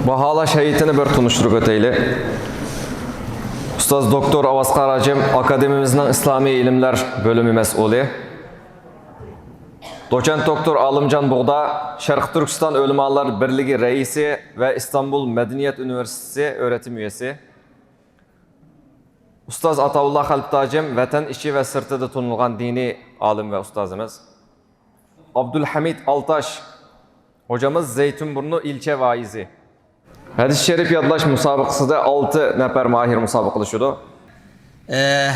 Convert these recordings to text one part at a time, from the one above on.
Bahala şehitini bir tunuşturup öteyli. Ustaz Doktor Avaz Karacem Akademimizden İslami İlimler Bölümü Mesulü. Doçent Doktor Alımcan Buğda, Şarkı Türkistan Ölümalar Birliği Reisi ve İstanbul Medeniyet Üniversitesi öğretim üyesi. Ustaz Ataullah Halptacem, vatan içi ve sırtıda tunulgan dini alim ve ustazımız. Abdülhamid Altaş, hocamız Zeytinburnu ilçe vaizi. Hadis-i şerif yadlaş musabıqasida 6 nefer mahir musabıqlaşıyordu.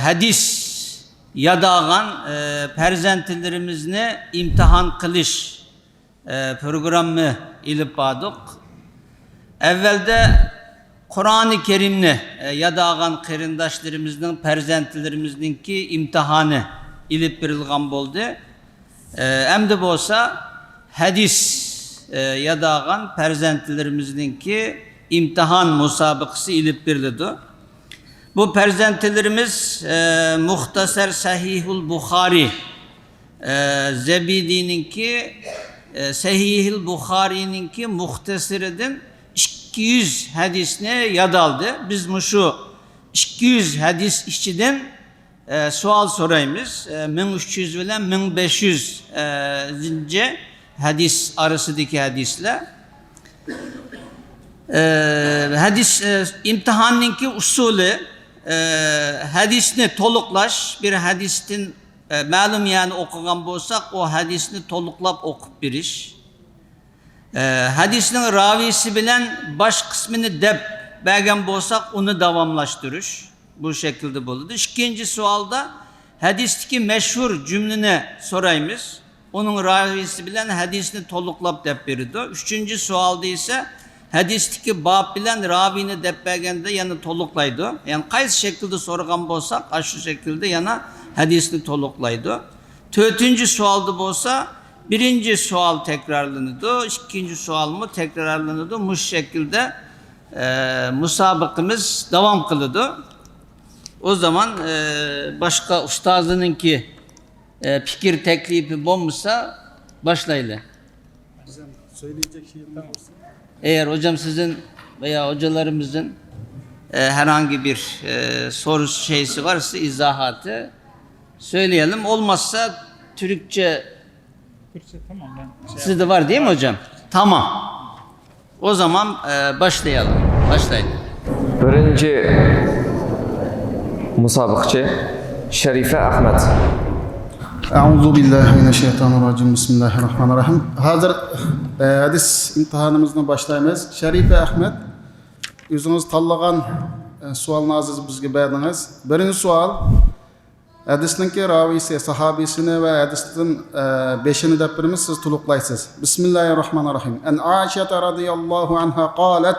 Hadis yadağan perzentlerimizni imtihan kılış programı ilip badık. Evvelde Kur'an-ı Kerimni yadağan kerindaşlarımızın perzentlerimizninki imtihanı ilip birilgan boldu. Emde bolsa hadis yadağan perzentlerimizninki imtihan musabıqası ilip birildi. Bu perzentlerimiz Muhtasar Sahihul Bukhari Zebidi'ninki Sahihul Bukhari'ninki muhtasırıdın 200 hadisine yadaldı. Biz şu 200 hadis işçiden sual sorayımız. 1300 ile 1500 zince hadis arasındaki hadisle. Hadis imtihanınki usulü hadisini toluklaş bir hadistin malum yani okugan bolsak o hadisini toluklap okup bir iş. Hadisinin ravisi bilen baş kısmını dep belgen bolsak onu davamlaştırış. Bu şekilde bulundu. İkinci sualda hadisteki meşhur cümleni sorayımız. Onun ravisi bilen hadisini toluklap dep verirdi. Üçüncü sualda ise hadisteki bab bilen ravini dep belgende yana toluklaydı. Yani kaysi şekilde sorgan bolsak aşı şekilde yana hadisini toluklaydı. Dördüncü sualda bolsa birinci sual tekrarlanırdı, ikinci sual mı tekrarlanırdı. Bu şekilde musabıkımız devam kılırdı. O zaman başka ustazınınki fikir teklifi bulmuşsa başlayla. Hocam söyleyecek şeyden olsun. Eğer hocam sizin veya hocalarımızın herhangi bir soru şeysi varsa izahatı söyleyelim. Olmazsa Türkçe Tamam ben sizde var değil mi hocam? Tamam. O zaman başlayalım. Başlayın. Birinci musabıqçı Şerife Ahmet. Euzu billahi mineşşeytanirracim. Bismillahirrahmanirrahim. Hazır hadis imtihanımızdan başlayımız. Şerife Ahmet özünüz tanlagan sualını aziz bizge berdiniz. Birinci sual hadisninki ravisi sahabisini ve hadistin beşini dep birimiz siz tuluklaysız. Bismillahirrahmanirrahim. En Aişe radıyallahu anha qalet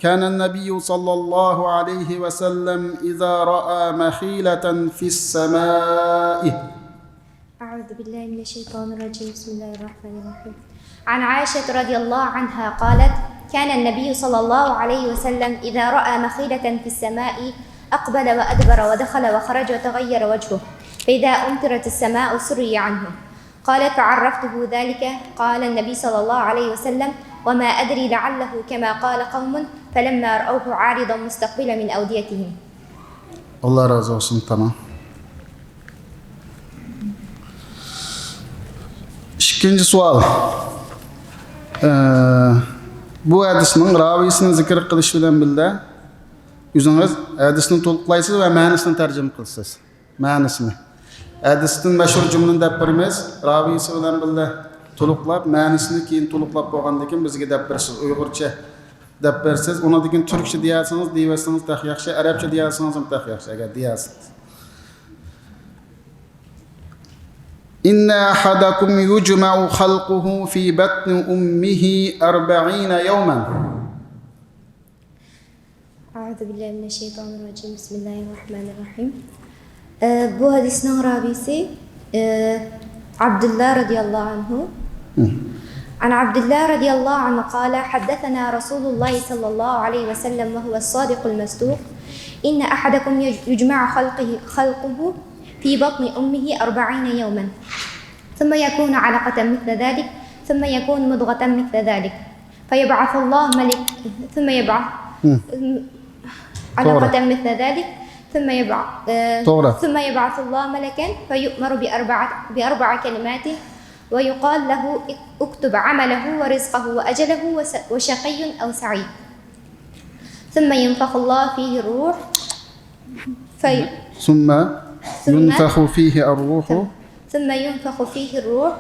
كان النبي صلى الله عليه وسلم إذا رأى مخيلة في السماء. أعوذ بالله من الشيطان الرجيم. بسم الله الرحمن الرحيم. عن عائشة رضي الله عنها قالت كان النبي صلى الله عليه وسلم إذا رأى مخيلة في السماء أقبل وأدبر ودخل وخرج وتغير وجهه فإذا أمطرت السماء سري عنه. قالت فعرفته ذلك قال النبي صلى الله عليه وسلم وما أدري لعله كما قال قوم فلما رأوه عارضا مستقبلا من أوديتهم. Allah razı olsun. Tamam. İkinci sual. Bu hadisinin ravisini zikir kılış bilen bilde yüzünüz hadisini toluklaysız ve ma'nisini tercüme kılsız. Ma'nisini. Hadisinin meşhur cümleni dep birimiz ravisi bilen bilde toluklap, ma'nisini keyin toluklap bolgandan keyin bizge dep bersiz. Uyg'urcha dep bersiz. Onu dekin Türkçe diyorsanız diyersiniz tak yaxshi, Arapça diyorsanız ham tak yaxshi agar diyorsanız. İnne ahadakum yujma'u halquhu fi batni ummihi 40 yawman. Euzu billahi mineşşeytanirracim. Bismillahirrahmanirrahim. Bu hadisnin ravisi Abdullah radıyallahu anhu. عن عبد الله رضي الله عنه قال حدثنا رسول الله صلى الله عليه وسلم وهو الصادق المصدوق إن أحدكم يجمع خلقه في بطن أمه 40 يوما ثم يكون علقة مثل ذلك ثم يكون مضغة مثل ذلك فيبعث الله ملك ثم يبعث علقة مثل ذلك ثم يبعث الله ملكا فيؤمر بأربع كلمات ويقال له اكتب عمله ورزقه وأجله وشقي أو سعيد ثم ينفخ الله فيه الروح ثم ينفخ فيه الروح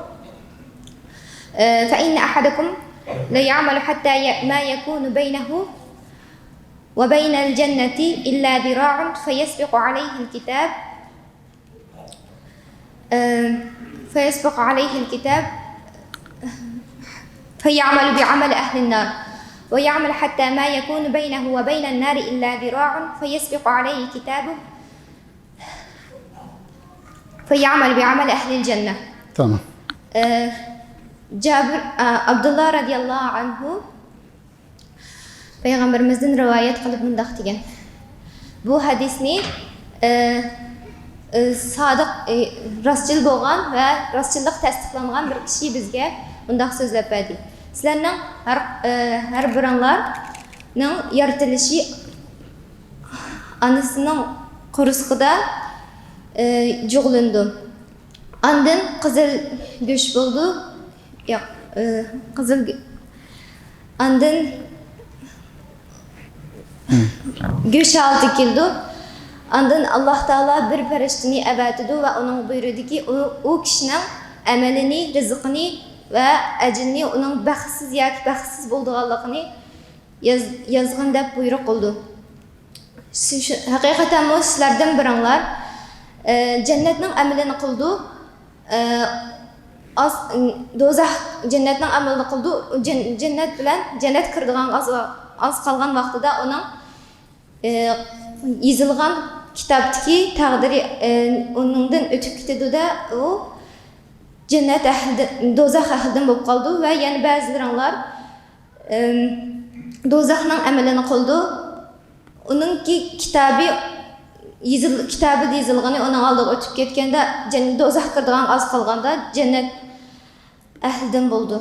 فإن أحدكم ليعمل حتى ما يكون بينه وبين الجنة إلا ذراع فيسبق عليه الكتاب فيعمل بعمل أهل النار ويعمل حتى ما يكون بينه وبين النار إلا ذراع فيسبق عليه كتابه فيعمل بعمل أهل الجنة. تمام. Abdullah radiyallahu anhu Peygamberimizden rivayet kılıp mundaq degan. Bu hadisni sadiq rastçıl bolgan ve rastçılıq tasdiqlangan bir kişi bizge mundaq sözlep berdi. Sizlerning her biringlarning yaratılışı anasının qurusqida juğlundu. Andın qızıl göç boldu. Yok, andın göç altı kildi. Andın Allah Teala bir periştini evetidu ve onun buyurdu ki o kişinin emelini, rızkını ve ecrini onun baxtsiz yoki baxtsiz bo'lganligini yazgın deb buyruq qildi. Haqiqatan bu sizlardan biringlar jannatning amalini qildi. Dozaq jannatning amalini qildi. Jannat bilan jannat kirdigan az qolgan vaqtida uning yozilgan kitobdagi taqdiri uningdan o'tib ketdi-da u jannat ahli, dozaq ahlidan bo'lib qoldi va yana ba'zilaringlar dozaqning amalini qildi. Uningki kitobi yozilgani uning oldiga o'tib ketganda dozaq kirdigan az qolganda jannat ahlidan bo'ldi.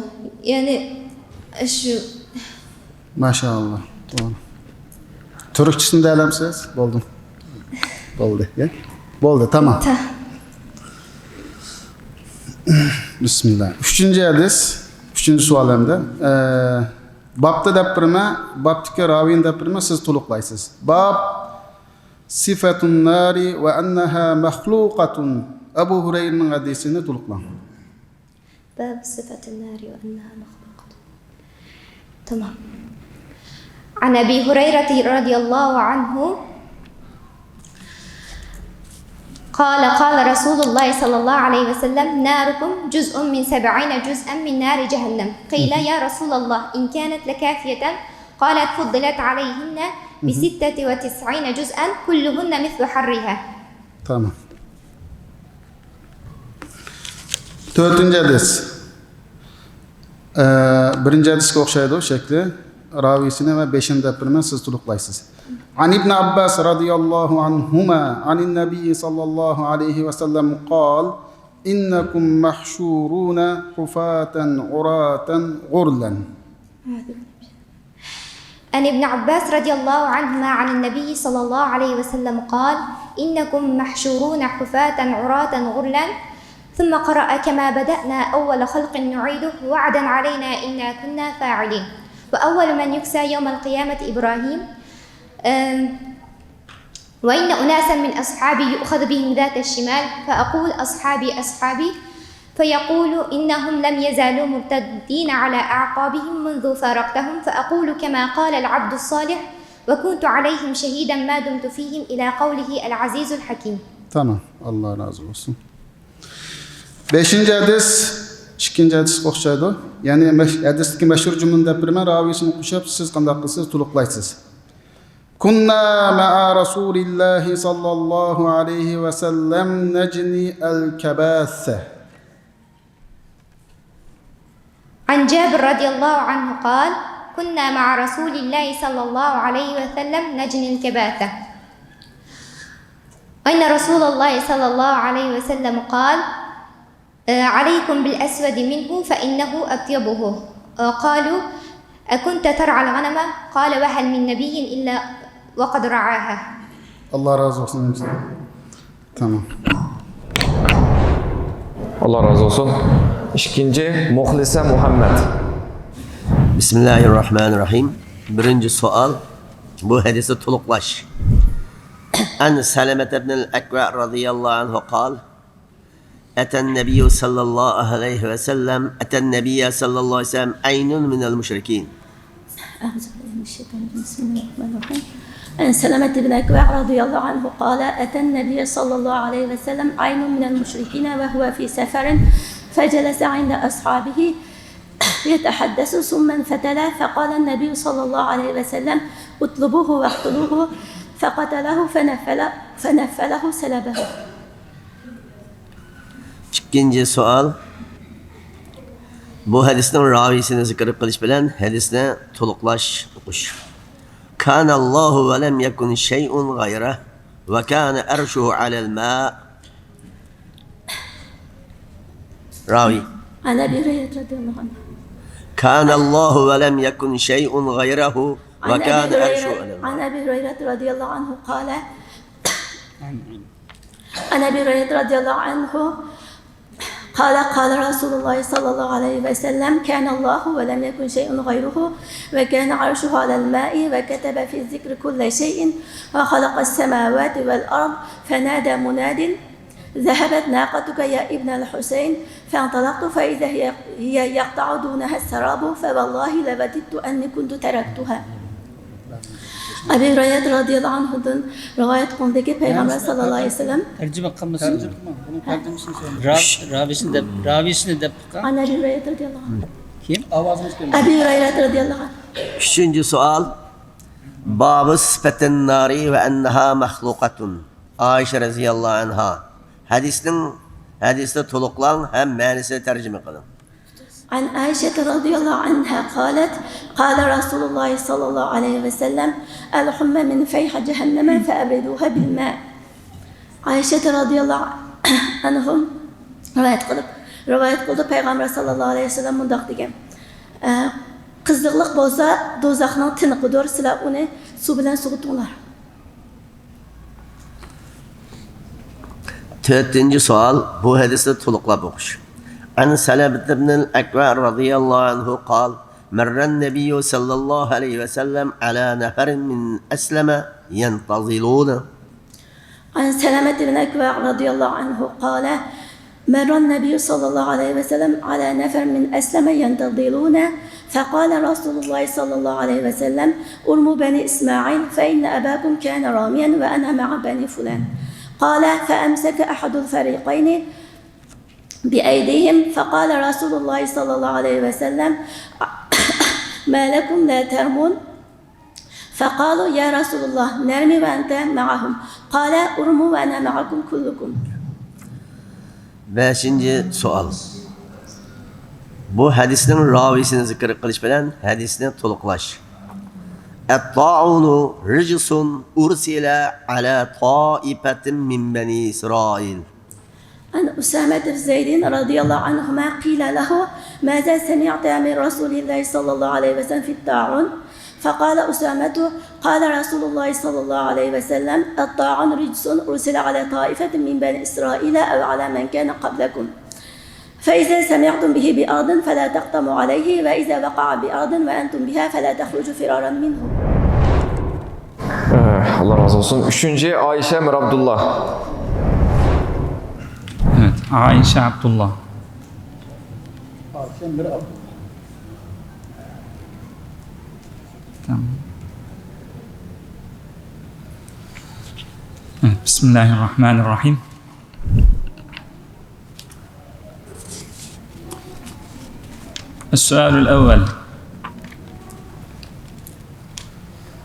Ya'ni shu Maşallah. Doğru. Türkçesini de alamsınız? Boldum. Boldu. Ya? Boldu, tamam. Bismillah. Üçüncü hadis, üçüncü sualimda. Babda deb birma, babdagi ravin deb birma siz to'liqlaysiz. Bab sifatun nari ve annaha mahluqatun. Abu Hurayraning hadisini to'liqlang. Bab sifatun nari ve annaha mahluqatun. Tamam. عن أبي هريرة رضي الله عنه قال قال رسول الله صلى الله عليه وسلم ناركم جزء من 70 جزءا من نار جهنم قيل يا رسول الله إن كانت لكافية قالت فضلت عليهن ب96 جزءا كلهن مثل حرها. Tamam. Dördüncü hadis. Birinci hadisga o'xshaydi o şekli. Ravisini ve beşini deb birman siz to'liqlaysiz. An ibn Abbas radiyallahu anhuma anin nabiy sallallahu aleyhi ve sellem qal innakum mahshuruna hufatan uratan ghurlan. عن ابن عباس رضي الله عنهما عن النبي صلى الله عليه وسلم قال إنكم محشورون حفاة عراة غرلا ثم قرأ كما بدأنا أول خلق نعيده وعدا علينا إنا كنا فاعلين. وأول من يكسى يوم القيامة إبراهيم وإن أناسا من أصحابي يؤخذ بهم ذات الشمال فأقول أصحابي أصحابي فيقول إنهم لم يزالوا مرتدين على أعقابهم منذ فارقتهم فأقول كما قال العبد الصالح وكنت عليهم شهيدا ما دمت فيهم إلى قوله العزيز الحكيم. Tamam. Allah razı olsun. Beşinci hadis ikkinchi hadisga o'xshaydi. Ya'ni hadisdagi mashhur jumlani deb birman ravisini qo'shib siz qanday qilsiz to'liqlaysiz. Kunna ma'a Rasulillahi sallallohu alayhi va sallam najni al-kabatha. عن جابر رضي الله عنه قال كنا مع رسول الله صلى الله عليه وسلم نجني الكباثة. أن رسول الله صلى الله عليه وسلم قال عليكم بالأسود منه فإنه أطيبه. قالوا أكنت ترعى الغنم؟ قال وهل من نبي إلا وقد رعاها. Allah razı olsun. Tamam. Allah razı olsun. İkinci Muhlise Muhammed. Bismillahirrahmanirrahim. Birinci sual. Bu hadisi tuluklaş. An Selamet ibn al-Akva radıyallahu anhu kal. Eten nebiyyü sallallahu aleyhi ve sellem eten nebiyye sallallahu aleyhi ve sellem aynun minel müşrikin. أعوذ بالله من الشيطان الرجيم بسم الله الرحمن الرحيم عن سلمة بن أكوع رضي الله عنه قال أتى النبي صلى الله عليه وسلم عين من المشركين وهو في سفر فجلس عند أصحابه يتحدث ثم انفتلا فقال النبي صلى الله عليه وسلم اطلبوه واقتلوه فقتله فنفله سلبه. İkinci sual. Bu hadisnin ravisini zikir kılış bilen hadisine tuluklaş okuş. Kana Allahu ve lem yekun şey'un gayrah ve kana erşuhu alel ma. Ravi. عن أبي هريرة رضي الله عنه Kana Allahu ve lem yekun şey'un gayrahu ve kana erşuhu alel ma. عن أبي هريرة رضي الله عنه قال عن أبي هريرة رضي الله عنه قال رسول الله صلى الله عليه وسلم كان الله ولم يكن شيء غيره وكان عرشه على الماء وكتب في الذكر كل شيء وخلق السماوات والأرض فنادى مناد ذهبت ناقتك يا ابن الحسين فانطلقت فإذا هي يقطع دونها السراب فوالله لوددت أني كنت تركتها. Abi Hureyre radıyallahu anh'dan rivayet konudaki Peygamber sallallahu aleyhi ve sellem Tercüme kılmasın. Ravisini de An Abi Hureyre radıyallahu anh. kim? Abi Hureyre radıyallahu anh. Üçüncü sual. Babı sıfetin nari ve enneha mahlukatun. Ayşe radıyallahu anha. Hadiste tuluklan hem menisini tercüme kılın. عن عائشة رضي الله عنها قالت قال رسول الله صلى الله عليه وسلم الحمى من فيح جهنم فأبردوها بالماء. Ayşe radıyallahu anhum rivayet kıldı Peygamber sallallahu aleyhi ve sellem mundaq degan. Qizliqlik bo'lsa do'zaxning tiniqidir, sizlar uni suv bilan suvitinglar. Dördüncü sual. Bu hadisi tuluklab okuş. An Selamet ibn al-Akva radıyallahu anhu kal. Merren nebiyyü sallallahu aleyhi ve sellem ala neferin min esleme yentazilûne. عن سلمة بن أكوع رضي الله عنه قال مر النبي صلى الله عليه وسلم على نفر من أسلم ينتظرون فقال رسول الله صلى الله عليه وسلم ارموا بني إسماعيل فإن أباكم كان راميا وأنا مع بني فلان. قال فأمسك أحد الفريقين بأيديهم فقال رسول الله صلى الله عليه وسلم ما لكم لا ترمون فقالوا يا رسول الله نرمي وأنت معهم قال ارموا وأنا معكم كلكم. Beşinci sual. Bu hadisinin ravisini zikir kılış bilen hadisini tuluklaş. Et-ta'unu ricsun ursila ala ta'ifatin min beni İsrail. عن أسامة بن زيد رضي الله عنهما قيل له ماذا سمعت من رسول الله صلى الله عليه وسلم في الطاعون؟ فقال أسامة قال رسول الله صلى الله عليه وسلم الطاعون رجس أرسل على طائفة من بني إسرائيل أو على من كان قبلكم فإذا سمعتم به بأرض فلا تقطموا عليه وإذا وقع بأرض وأنتم بها فلا تخرجوا فرارا منه. Allah razı olsun. Üçüncü Ayşe Mir Abdullah. Evet, Ayşe Abdullah. Tamam. Evet, Bismillahirrahmanirrahim. Es-sualul evvel.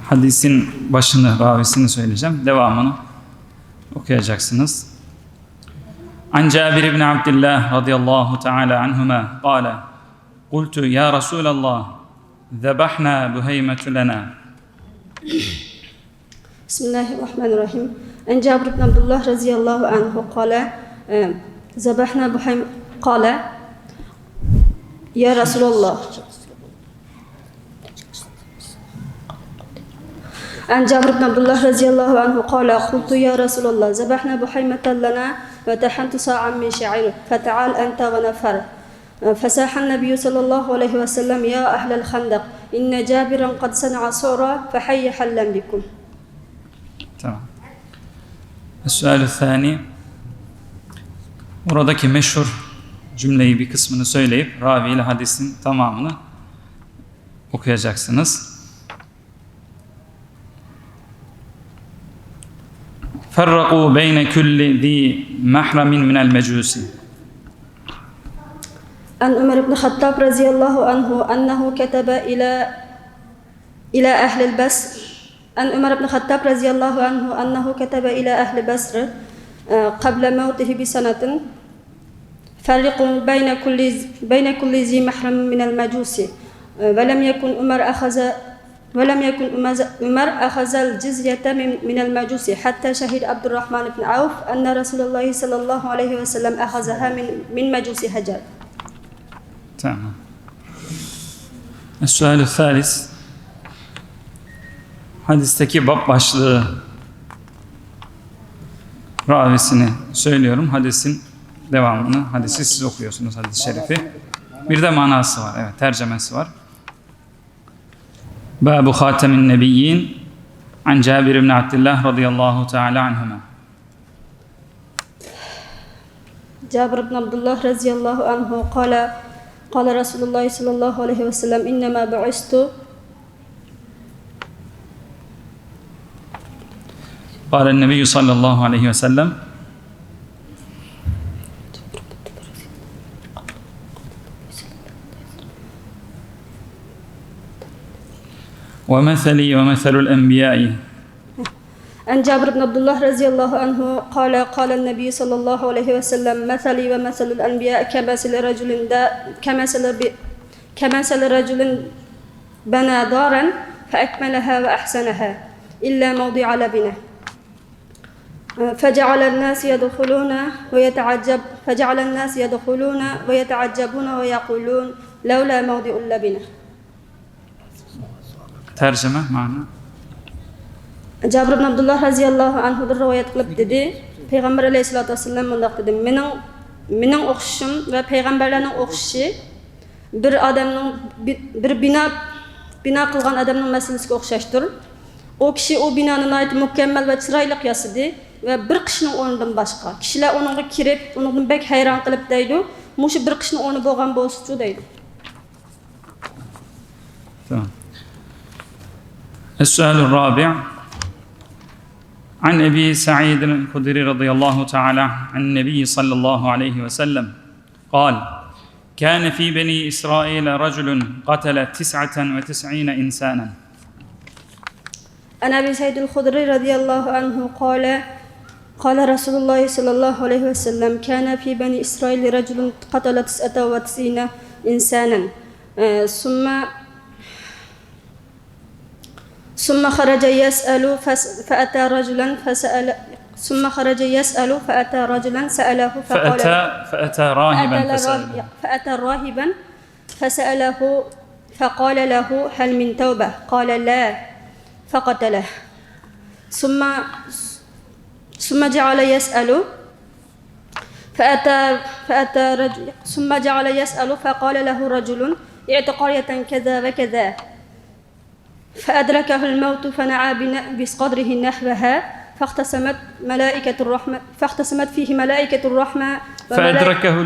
Hadisin başını, ravisini söyleyeceğim. Devamını okuyacaksınız. An Cabir ibn Abdullah radıyallahu teala anhuma qala قلت يا رسول الله ذبحنا بهيمة لنا. بسم الله الرحمن الرحيم. عن جابر بن عبد الله رضي الله عنه قال ذبحنا بهيمة قال يا رسول الله عن جابر بن عبد الله رضي الله عنه قال قلت يا رسول الله ذبحنا بحيمة لنا وتحنت صاعا من شعير فتعال أنت ونفر فساح النبي صلى الله عليه وسلم يا أهل الخندق إن جابرا قد صنع صورا فحي حلا بكم. Tamam. Es-sualü thani. Oradaki meşhur cümleyi bir kısmını söyleyip ravi ile hadisin tamamını okuyacaksınız. Ferraku beyne kulli zi mahramin minel mecusi. عن عمر بن الخطاب رضي الله عنه أنه كتب إلى أهل البصر عن عمر بن الخطاب رضي الله عنه أنه كتب إلى أهل بصر قبل موته بسنة فرقوا بين كل ذي محرم من المجوس ولم يكن عمر أخذ الجزية من المجوس حتى شهد عبد الرحمن بن عوف أن رسول الله صلى الله عليه وسلم أخذها من مجوس هجر. Tamam. Es-sualü thalis. Hadisteki bab başlığı ravisini söylüyorum. Hadisin devamını, hadisi siz okuyorsunuz, hadis-i şerifi. Bir de manası var, evet, tercemesi var. Bâbu Khâtemin Nebiyyin an Cabir ibn Abdillah radıyallahu teâlâ anhuma. جابر بن عبد الله رضي الله عنه قال رسول الله صلى الله عليه وسلم إنما بعثت قال النبي صلى الله عليه وسلم ومثلي ومثل الأنبياء. عن جابر بن عبد الله رضي الله عنه قال النبي صلى الله عليه وسلم مثلي ومثل الأنبياء كمثل رجل بنى دارا فأكملها وأحسنها إلا موضع لبنه فجعل الناس يدخلون ويتعجبون ويقولون لولا موضع اللبنه. Tercüme, mana. Cabir ibn Abdullah radhiyallahu anhudan rivoyat qilib dedi, Payg'ambar alayhisolatu vasallam bunday dedi: "Mening o'qishim va payg'ambarlarning o'qishi bir odamning bir bino qilgan odamning masalasiga o'xshashdir. O kishi o binoni nihoyat mukammal va chiroyli yasadi va bir qishning o'rnidan boshqa. Kishilar uningga kirib, uningdan bek hayron qilib deydi, "Mushu bir qishning o'rni bo'lgan bo'lsa-chu" deydi. Tamam. السؤال الرابع عن أبي سعيد الخدري رضي الله تعالى عن النبي صلى الله عليه وسلم قال كان في بني إسرائيل رجل قتل 99 إنسانا. عن أبي سعيد الخدري رضي الله عنه قال رسول الله صلى الله عليه وسلم كان في بني إسرائيل رجل قتل 99 إنسانا ثم خرج يسأل فأتى رجلا سأله فأتى راهبا فسأله فقال له هل من توبة؟ قال لا فقتله. ثم جعل يسأل فقال له رجل اعط قرية كذا وكذا فأدركه الموت فنعى بصدره نحوها فاختصمت فيه ملائكة الرحمة فأدركه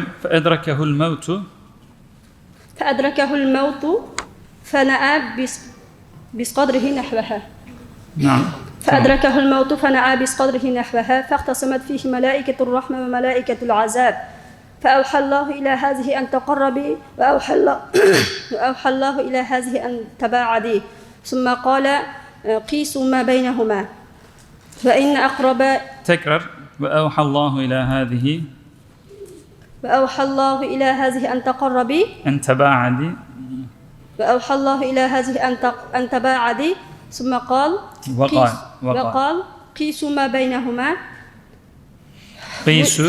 الموت فنعى بصدره نحوها. نعم. فأدركه الموت فنعى بصدره نحوها فاختصمت فيه ملائكة الرحمة وملائكة العذاب فأوحى الله إلى هذه أن تقربي وأوحى الله إلى هذه أن تباعدي ثم قال قيسوا ما بينهما فإن أقرب تكرر وأوحى الله إلى هذه أن تقربي أن تباعدي وأوحى الله إلى هذه أن تباعدي ثم قال وقال قيسوا ما بينهما قيسوا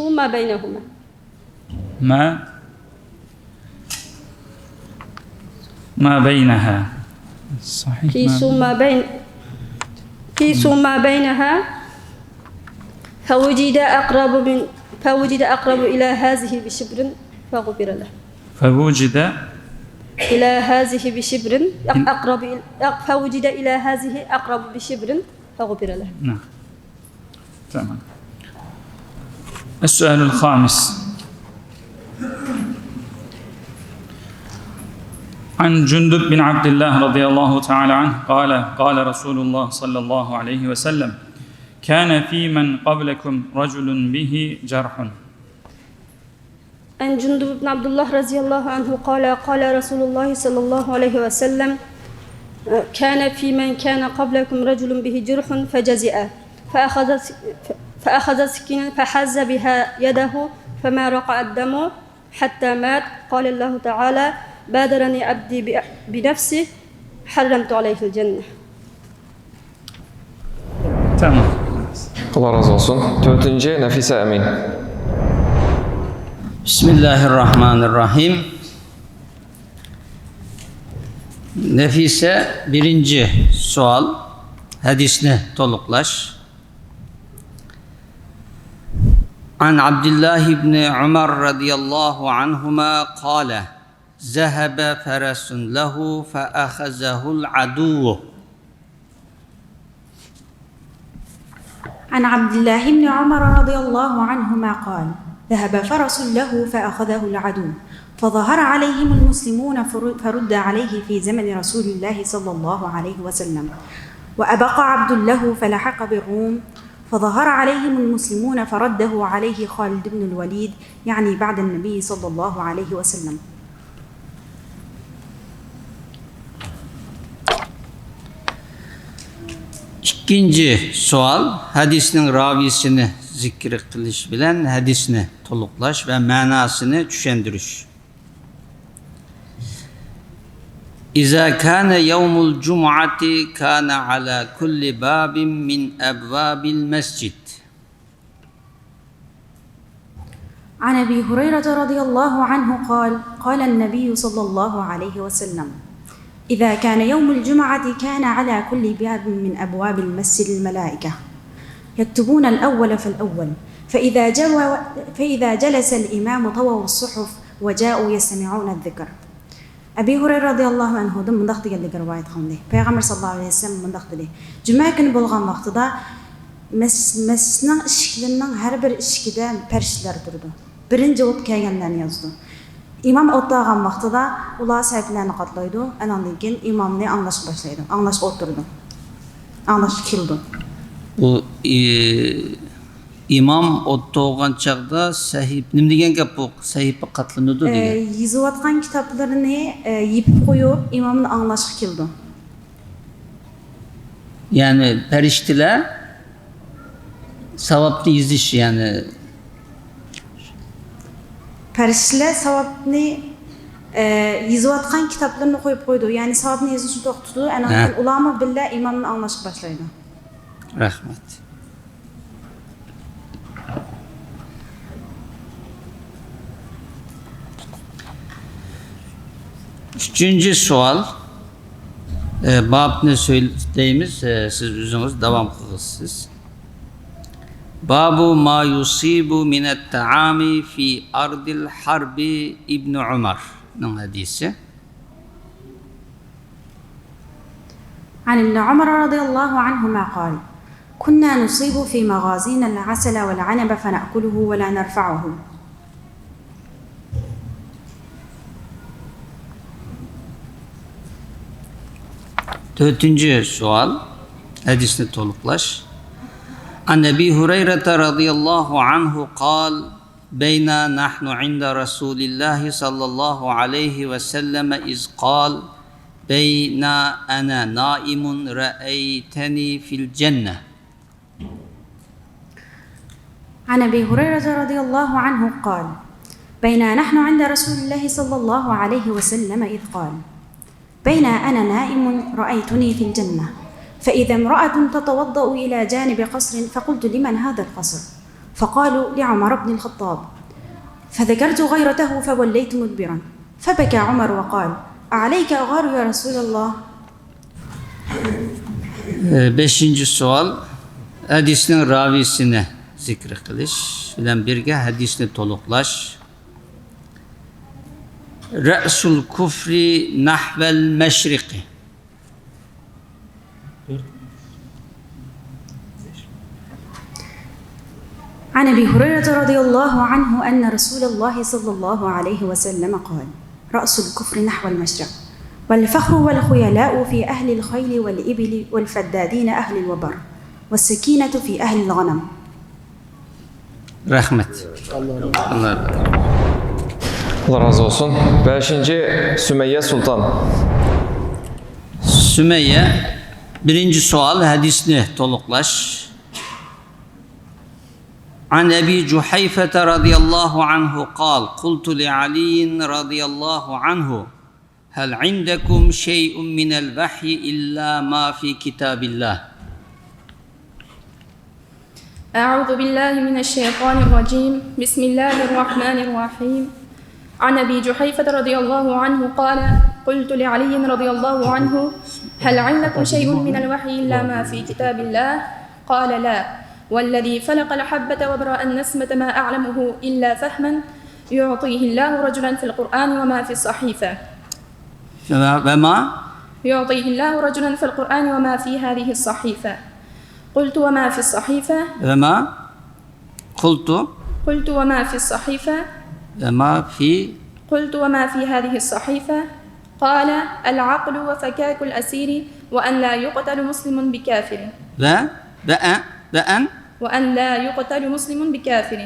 ما بينهما ما بينها صحيح قيسوا ما بينها فوجد أقرب إلى هذه بشبر فغفر له. فوجد إلى هذه بشبر فوجد إلى هذه أقرب بشبر فغفر له. نعم تمام. السؤال الخامس عن جندب بن عبد الله رضي الله تعالى عنه قال قال رسول الله صلى الله عليه وسلم كان في من قبلكم رجل به جرح. عن جندب بن عبد الله رضي الله عنه قال قال رسول الله صلى الله عليه وسلم كان في من كان قبلكم رجل به جرح فجزع فأخذ سكينا فحز بها يده فما رقع الدم حتى مات. قال الله تعالى بادرني عبدي بنفسه حرمت عليه الجنة. تمام. Allah razı olsun. 4. Nefise Emin. Bismillahirrahmanirrahim. Nefise birinci sual, hadisini toluklaş. An Abdullah ibn Umar radıyallahu anhuma kâle zehebe ferasun lehu fe ahazahul aduvu. عن عبد الله بن عمر رضي الله عنهما قال ذهب فرس له فأخذه العدو فظهر عليهم المسلمون فرد عليه في زمن رسول الله صلى الله عليه وسلم وأبقى عبد له فلحق بالروم فظهر عليهم المسلمون فرده عليه خالد بن الوليد يعني بعد النبي صلى الله عليه وسلم. İkinci sual, hadisinin ravisini zikri kılış bilen hadisini toluklaş ve manasını düşendiriş. İza kana yevmul cum'ati kana ala kulli babin min ebvabil mescid. عن أبي هريرة رضي الله عنه قال قال النبي صلى الله عليه وسلم إذا كان يوم الجمعة كان على كل باب من أبواب المسجد الملائكة يكتبون الأول فالأول فإذا جلس الإمام طووا الصحف وجاءوا يستمعون الذكر. أبي هريرة رضي الله عنه دم من ضغط قال رواية خمدي پیغمبر صلى الله عليه وسلم من ضغط له جمعة كن بولغان وقتدا mesnің işkilerinin her bir işkide perişler durdu. Birinci ot kelgenlerini yazdı. İmam otlağan vaxtıda ular səhiflərini qatlaydı. Ondan keyin imamla anlaşıb başlaydı. Anlaşıb oturdu. Anlaşıb kildi. Bu imam otlağan çağda sahip nim degen gap bu sahipe qatlanıdı degen. Yazıb atqan kitaplarını yipip koyup imamın anlaşıb kildi. Yani periştiler savaplı iziş yani. Periştiler savapını yazıb atqan kitaplarını koyup koydu. Yani savapını yazışını toxtudu. Ondan ulama billah imamın anlaşıb başlaydı. Rahmet. Üçüncü sual. Bab ne söyleyimiz siz üzünüz devam kılısınız. Babu ma yusibu minet ta'ami fi ardil harbi İbn Umar'ın hadisi. عن ابن عمر رضي الله عنهما قال كنا نصيب في مغازينا العسل والعنب فنأكله ولا نرفعه. Dördüncü sual, hadisini toluklaş. An Ebi Hureyre radıyallahu anhu kal, beyna nahnu inda Resulillahi sallallahu aleyhi ve selleme iz kal, beyna ana naimun ra'eyteni fil cenne. عن أبي هريرة رضي الله عنه قال بينا نحن عند رسول الله صلى الله عليه وسلم إذ قال بين أنا نائم رأيتني في الجنة فإذا امرأة تتوضأ إلى جانب قصر فقلت لمن هذا القصر فقالوا لعمر بن الخطاب فذكرت غيرته فوليت مدبرا فبكى عمر وقال أعليك أغار يا رسول الله؟ Beşinci sual, hadisinin ravisini zikr qilish bilan birga hadisni to'liqlash. Ra'sul kufri nahval mashriqi. عن أبي هريرة رضي الله عنه أن رسول الله صلى الله عليه وسلم قال: رأس الكفر نحو المشرق، والفخر والخيلاء في أهل الخيل والإبل، والفدادين أهل الوبر، والسكينة في أهل الغنم. Rahmet. Allah Allah razı olsun. 5. Sümeyye Sultan. Sümeyye birinci sual hadisni to'liqlash. عن أبي جحيفة رضي الله عنه قال قلت لعلي رضي الله عنه هل عندكم شيء من الوحي إلا ما في كتاب الله. أعوذ بالله من الشيطان الرجيم. بسم الله الرحمن الرحيم. عن أبي جحيفة رضي الله عنه قال قلت لعلي رضي الله عنه هل عندكم شيء من الوحي إلا ما في كتاب الله. قال لا، والذي فلق الحبة وبرأ النسمة ما أعلمه إلا فهما يعطيه الله رجلا في القرآن وما في الصحيفة. وما يعطيه الله رجلا في القرآن وما في هذه الصحيفة. قلت وما في الصحيفة. وما قلت وما في الصحيفة. وما في قلت وما في هذه الصحيفة. قال العقل وفكاك الأسير وأن لا يقتل مسلم بكافر. وأن لا يقتل مسلم بكافر.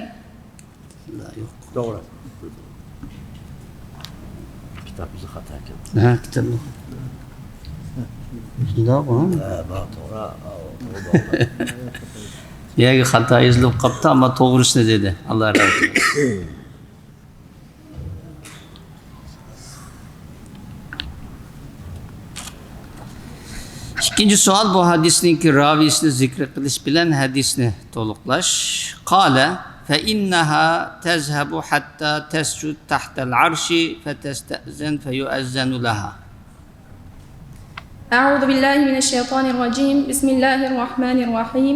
Doğru. Kitap bizi hata etti. Ha, kitabı. Doğru. Yagi xato yozilib qolibdi, ammo to'g'risini dedi. Alloh razı olsun. İkinci sual bu hadisninki ravisini zikr qilish bilan hadisni to'liqlash. Qala fa innaha tazhabu hatta tasjud tahta al-arshi fatasta'zan fayu'azzanu laha. أعوذ بالله من الشيطان الرجيم. بسم الله الرحمن الرحيم.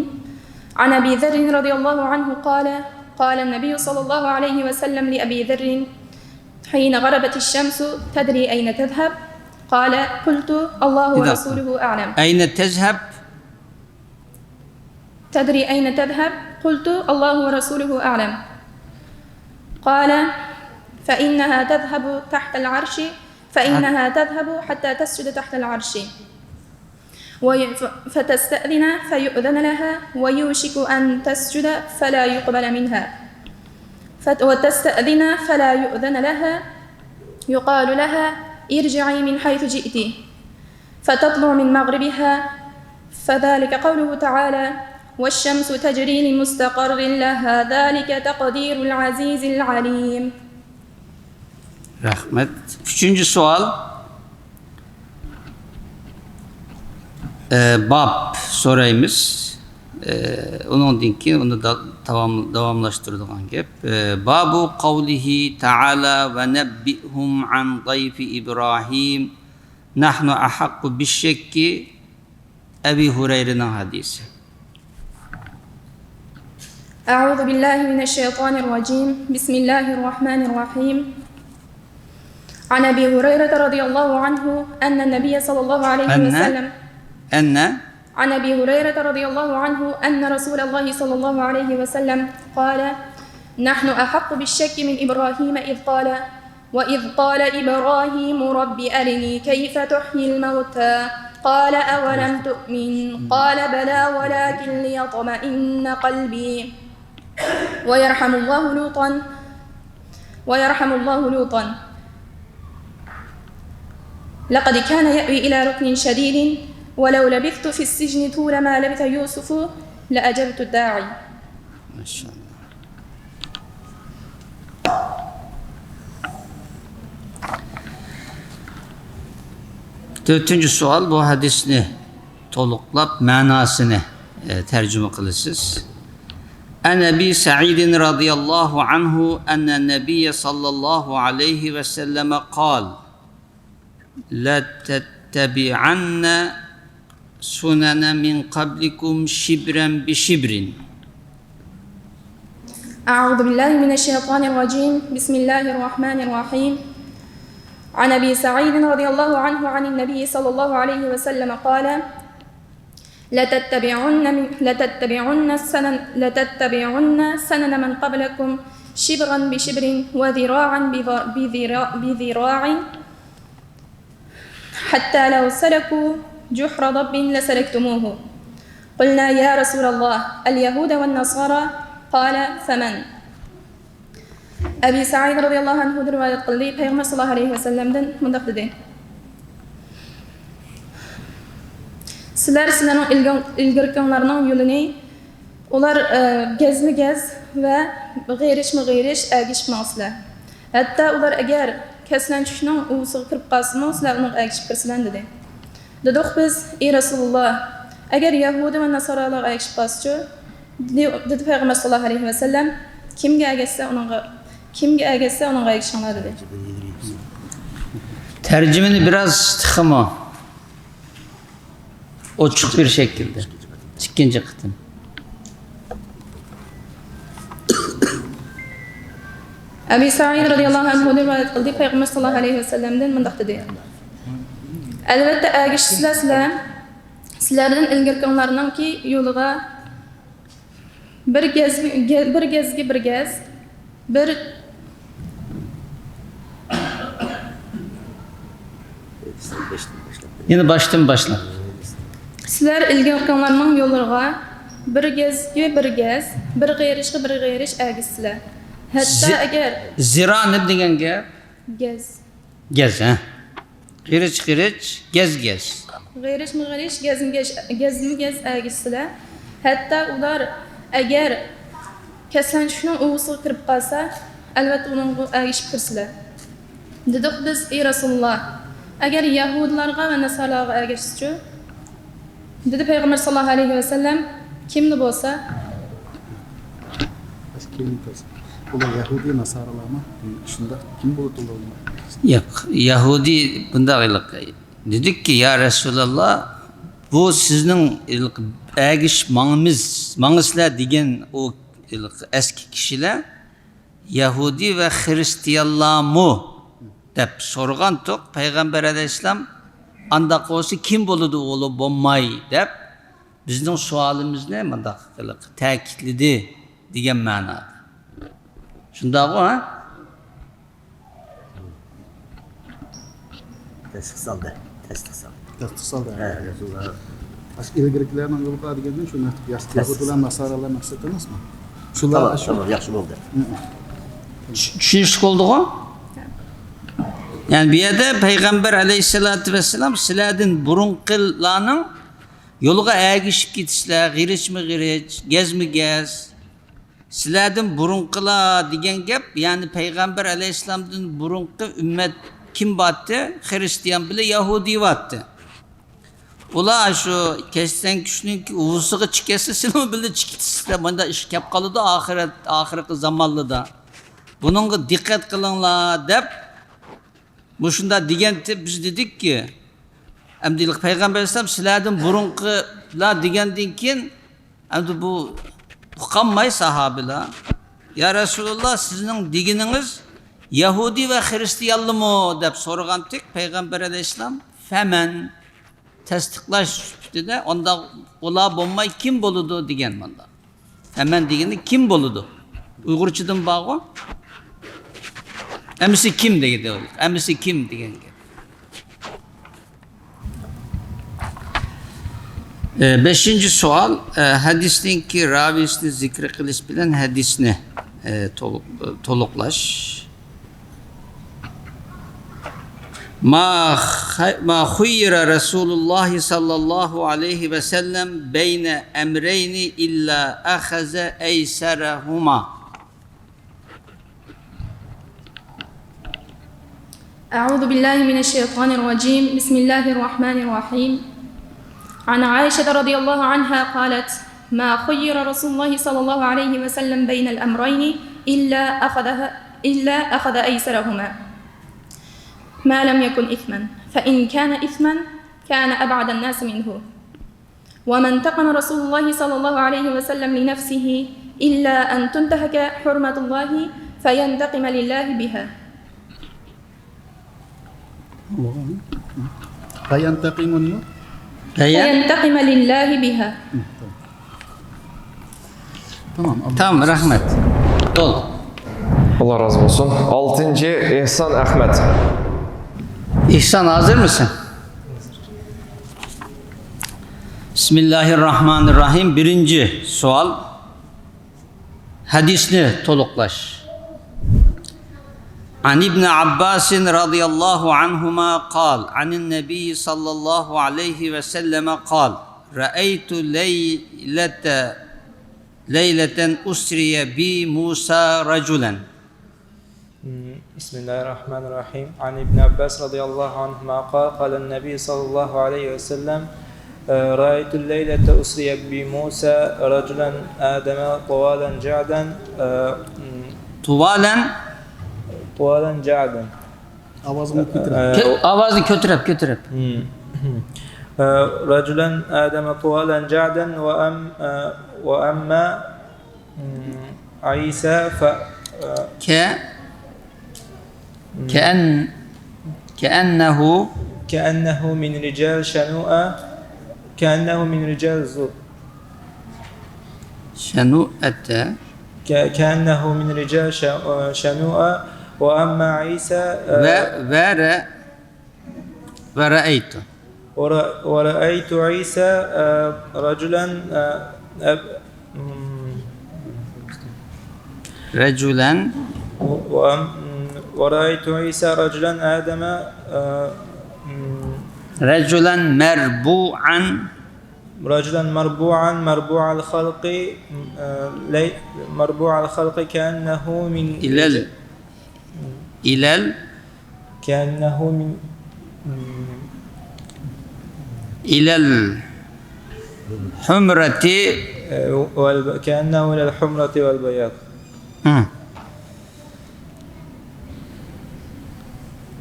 عن أبي ذر رضي الله عنه قال قال النبي صلى الله عليه وسلم لأبي ذر حين غربت الشمس تدري أين تذهب؟ قال قلت الله ورسوله أعلم. أين تذهب؟ تدري أين تذهب؟ قلت الله ورسوله أعلم. قال فإنها تذهب تحت العرش، فإنها تذهب حتى تسجد تحت العرش فتستأذن فيؤذن لها ويوشك أن تسجد فلا يقبل منها وتستأذن فلا يؤذن لها يقال لها ارجعي من حيث جئت فتطلع من مغربها فذلك قوله تعالى والشمس تجري لمستقر لها ذلك تقدير العزيز العليم. Rahmet. Üçüncü sual. Bab sorayımız. Onun ki onu da davamlaştırdıgan gep. Babu kavlihi ta'ala ve nebbihum an dayfi İbrahim nahnu ahakku bişşekki Ebi Hureyre'nin hadisi. أعوذ بالله من الشيطان الرجيم. بسم الله الرحمن الرحيم. عن أبي هريرة رضي الله عنه أن النبي صلى الله عليه وسلم عن أبي هريرة رضي الله عنه أن رسول الله صلى الله عليه وسلم قال نحن أحق بالشك من إبراهيم وإذ قال إبراهيم رب أرني كيف تحيي الموتى قال أولم تؤمن قال بلى ولكن ليطمئن قلبي ويرحم الله لوطا لقد كان يأوي إلى ركن شديد ولو لبثت في السجن طول ما لبث يوسف لأجبت الداعي. ما شاء الله. Dördüncü sual bu hadisni to'liqlab ma'nosini tercüme kılısız. An Ebi Sa'id radıyallahu anhu enne Nebiye sallallahu aleyhi ve selleme kal لتتبعن سنن من قبلكم شبرا بشبر. أعوذ بالله من الشيطان الرجيم. بسم الله الرحمن الرحيم. عن أبي سعيد رضي الله عنه عن النبي صلى الله عليه وسلم قال: لتتبعن سنن من قبلكم شبرا بشبر وذراعا بذراع حتى لو سلكوا جحر ضب لسلكتموه. قلنا يا رسول الله اليهود والنصارى؟ قال: فمن؟ أبي سعيد رضي الله عنه رواية قلبي Peygamber sallallahu aleyhi ve sellem'den mundaq dedi: Sizlerning ilgirkanlarning yo'lini ular gezmi gez ve g'eyrishmi g'eyrish agishmoqsizlar. Hatta ular agar kaslan tushning uvisiga kirib qolsa, sizlar uni agishib kirsizlar dedi. Dedik biz: ey Rasululloh, agar Yahudi va Nasoralar agishib qolsa, dedi Peygamber sallallahu aleyhi ve sellem, kimga agishsa onunğa agishinglar dedi. Tercümeni biraz tıkıma. Açık bir şekilde. İkinci kıtım. Abi Sa'id radıyallahu anhu rivayet kıldı. Peygamber sallallahu aleyhi ve sellem'den mundaq dedi: Elbette agishsizlar sizlardan ilgirkanlarninki yo'liga bir Yine baştan başla. Sizlar ilgirkanlarning yo'liga bir g'eyrish agishsizlar. Hatta agar Zira ne degan gap? Gez ha. G'irish gez. G'eyrish agishsizlar. Hatta ular agar kaslanishning uvisiga kirib qolsa, albatta uni agishib kirsizlar. Dedik biz: ey Rasululloh, agar Yahudilarga va Nasoralarga agishsa, dedi Peygamber sallallahu aleyhi ve sellem, kimni bo'lsa, ular Yahudi Nasoralarmi? Shunda kim bo'ladi ular? Yok, Yahudi bunda dedik ki ya Resulallah, bu sizning agish mağızlar degan o eski kişiler Yahudi ve Hristiyanlarmı deb so'ragandik. Peygamber aleyhisselam andaq olsa kim bo'ladi o'g'li bo'lmay deb bizning savolimizni mandaq ta'kidladi degan ma'noda. Shundaqmi ha? Tasdiqsaldi. İlgirliklarning yo'liga deganda shuni Yahudilar Nasoralar maqsad emasmi? Shular Tamam, yaxshi bo'ldi. Tushunishlik oldu o? Yani bir yerde Peygamber aleyhissalatü vesselam sizlerden burunqilarning yo'liga agishib ketishlar, g'irish, gez. Sizlerden burunqilar degan gap, yani Peygamber aleyhissalamdan burunqi ümmet kim battı? Hristiyan bile Yahudi battı. Ular şu kesten kişinin uvusuga çıkası sen bile çıkıtısızlar. Bunda iş kep kalıdı ahireti zamanlıda. Bununla dikkat kılınlar dep. Bu şunda degen biz dedik ki emdilik Peygamber Aleyhisselam sizlerden burunqilar degenden keyin emdi bu uqanmay sahabilar. Ya Resulullah sizin degininiz Yahudi ve Hristiyanlı mı dep sorugandik. Peygamber Aleyhisselam femen tasdiqlash dedi. Onda ular bo'lmay kim bo'ladi degan manda. Hemen degani kim bo'ladi? Uyg'urchadan bog'i. Emisi kim dedi. Emisi kim degan gap. Beşinci sual, hadisninki ravisini zikr qilish bilan hadisni to'liqlash. ما خير رسول الله صلى الله عليه وسلم بين أمرين إلا أخذ أيسرهما. أعوذ بالله من الشيطان الرجيم. بسم الله الرحمن الرحيم. عن عائشة رضي الله عنها قالت: ما خير رسول الله صلى الله عليه وسلم بين الأمرين إلا أخذ أيسرهما ما لم يكن إثما. فإن كان إثما كان أبعد الناس منه وما انتقم رسول الله صلى الله عليه وسلم لنفسه إلا أن تنتهك حرمة الله فينتقم لله بها. فينتقم لله بها. Tamam, rahmet. Dol. Allah razı olsun. 6. İhsan Ahmet. İhsan hazır mısın? Bismillahirrahmanirrahim. Birinci sual. Hadisni toluklaş. An İbn Abbas radıyallahu anhuma قال عن النبي صلى الله عليه وسلم قال رأيت ليلة أسري بي موسى رجلا. بسم الله الرحمن الرحيم عن ابن عباس رضي الله عنهما قال قال النبي صلى الله عليه وسلم رأيت الليلة أسري بموسى رجلا آدم طوالا جعدا طوالا جعدا Avazını kötürep. رجلا آدم طوالا جعدا وأما عيسى كأنه من رجال شنوءة كأنه من رجال زور كأنه من رجال شنوءة وأما عيسى ورأيت عيسى رجلا ورأيت عيسى رجلا آدم رجلا مربوعا مربوع الخلق كأنه من كأنه من إلى الحمرة كأنه إلى الحمرة والبياض.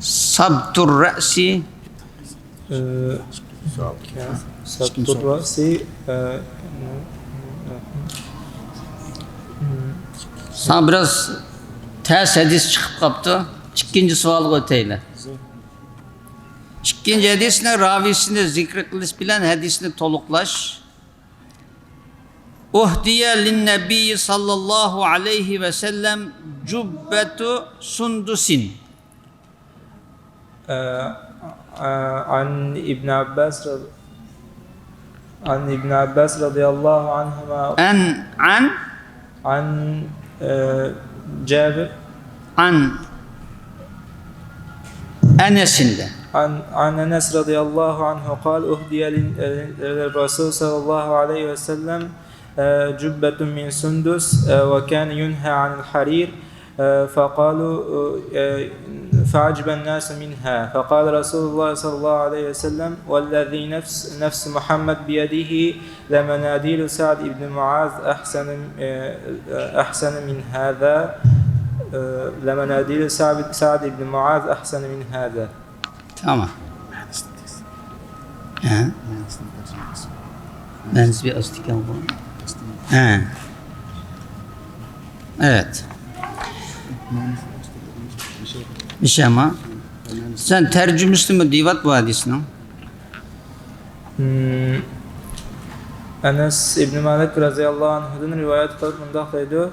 صبت الرأس sana biraz ters hadis çıkıp kaptı. İkinci sual öteyle. İkinci hadisine ravisini zikri kılıç bilen hadisini toluklaş. Uhdiye linnebiyyi sallallahu aleyhi ve sellem cubbetu sundusin. عن ابن عباس رضي الله عنهما عن جابر عن أنس عن أنس رضي الله عنه قال أهدي للرسول صلى الله عليه وسلم جبة من سندس وكان ينهى عن الحرير فقالوا فعجب الناس منها فقال رسول الله صلى الله عليه وسلم والذي نفس محمد بيده لمناديل سعد بن معاذ أحسن من هذا لمناديل سعد بن معاذ أحسن من هذا. Tamam. Ben bir astık aldım. Evet. Bir şey ama sen tercümüsü mü divat bu hadisinin? Enes İbn Malik radıyallahu anh'ın rivayet kılıp mundaqdaydı.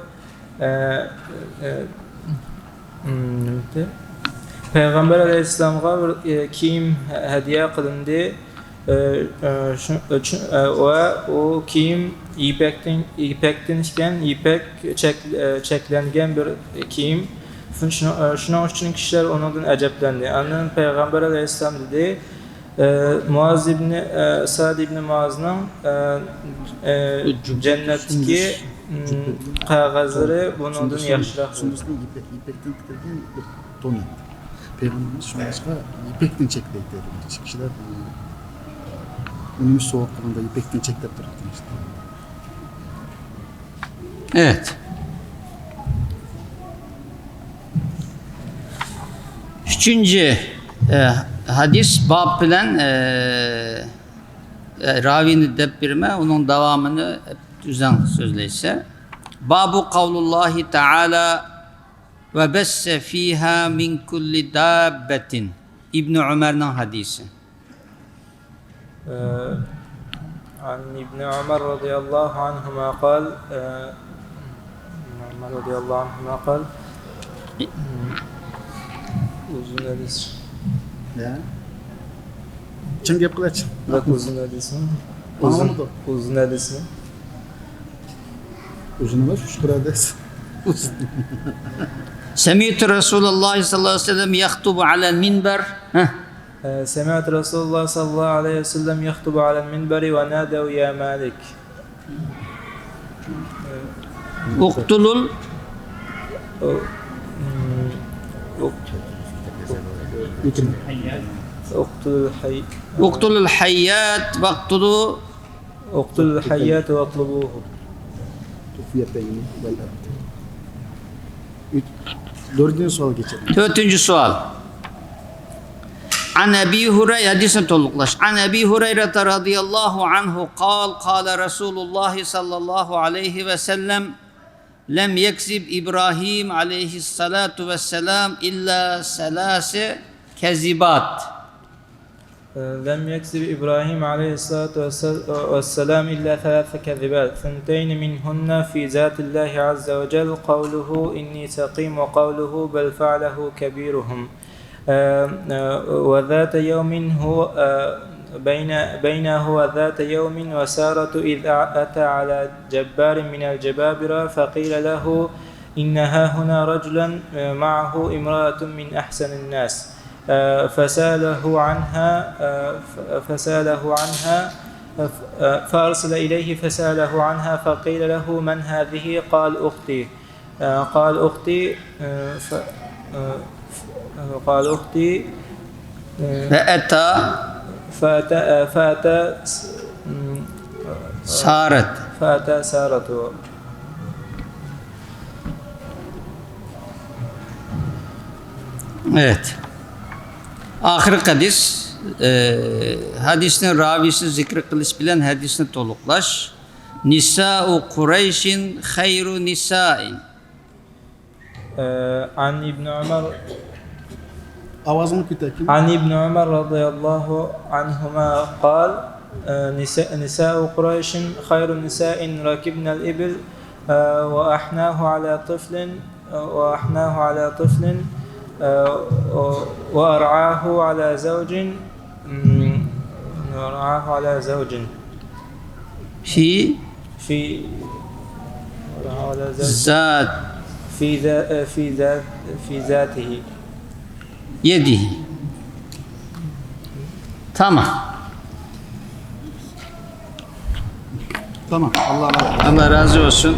Peygamber aleyhisselam'a bir kiyim hediye kılındı. Ve o kiyim ipekten işken ipek çeklengen bir kiyim. Şunun için kişiler ondan aceplendi. Annem Peygamber aleyhisselam dedi. Muaz ibn Sa'd ibn Muaz'ın cennetteki kağızları bundan yaxşırak. İpekten tikilgen bir ton yaptı. Peygamberimiz şu başka ipekten çekti dedi. Kişiler önümüz soğukluğunda ipekten çektip durdu işte. Evet. Üçüncü hadis bab bilen ravini dep birme, onun devamını hep düzen sözleyse. Babu kavlullahi Teala ve besse fiha min kulli dabbetin. İbn Ömer'in hadisi. عن ابن عمر رضي الله عنهما قال uzun hadis. Ya. Kim gap qilachi? Bak uzun hadis mi? Anlamadım. Uzun hadis mi? Uzun emas, ushqir hadis. Semi'tu Resulullah sallallahu aleyhi ve sellem yahtubu alel minber. سمعت رسول الله صلى الله عليه وسلم يخطب على المنبر ونادوا يا مالك. Uktulul uktulul hayyat vaktulu اقتلوا الحيات واطلبوه. Dördüncü sual geçelim. Dördüncü sual. An Ebi Hureyre hadisini toluklaş. An Ebi Hureyre radıyallahu anhu kâle Resulullah sallallahu aleyhi ve sellem lem yekzib İbrahim aleyhissalatu vesselam illa selase kezibat. لم يكذب إبراهيم عليه الصلاة والسلام إلا ثلاث كذبات ثنتين منهن في ذات الله عز وجل قوله إني سقيم وقوله بل فعله كبيرهم وذات يوم هو بينه وذات يوم وسارة إذ أتى على جبار من الجبابرة فقيل له إنها هنا رجلا معه امرأة من أحسن الناس فسأله عنها فأرسل إليه فسأله عنها فقيل له من هذه قال أختي فأتى سارت Evet. Ahir hadis hadisinin ravisi zikri kılıç bilen hadisini toluklaş. Nisa'u Kureyş'in hayru nisa'in. An İbn Ömer Avazını kütekim. عن ابن عمر رضي الله عنهما قال نساء قريش خير نساء ركبنا الإبل وأحناه على طفل وأرعاه على زوج في ذاته Yedihi. Tamam. Tamam. Allah razı olsun. Allah razı olsun.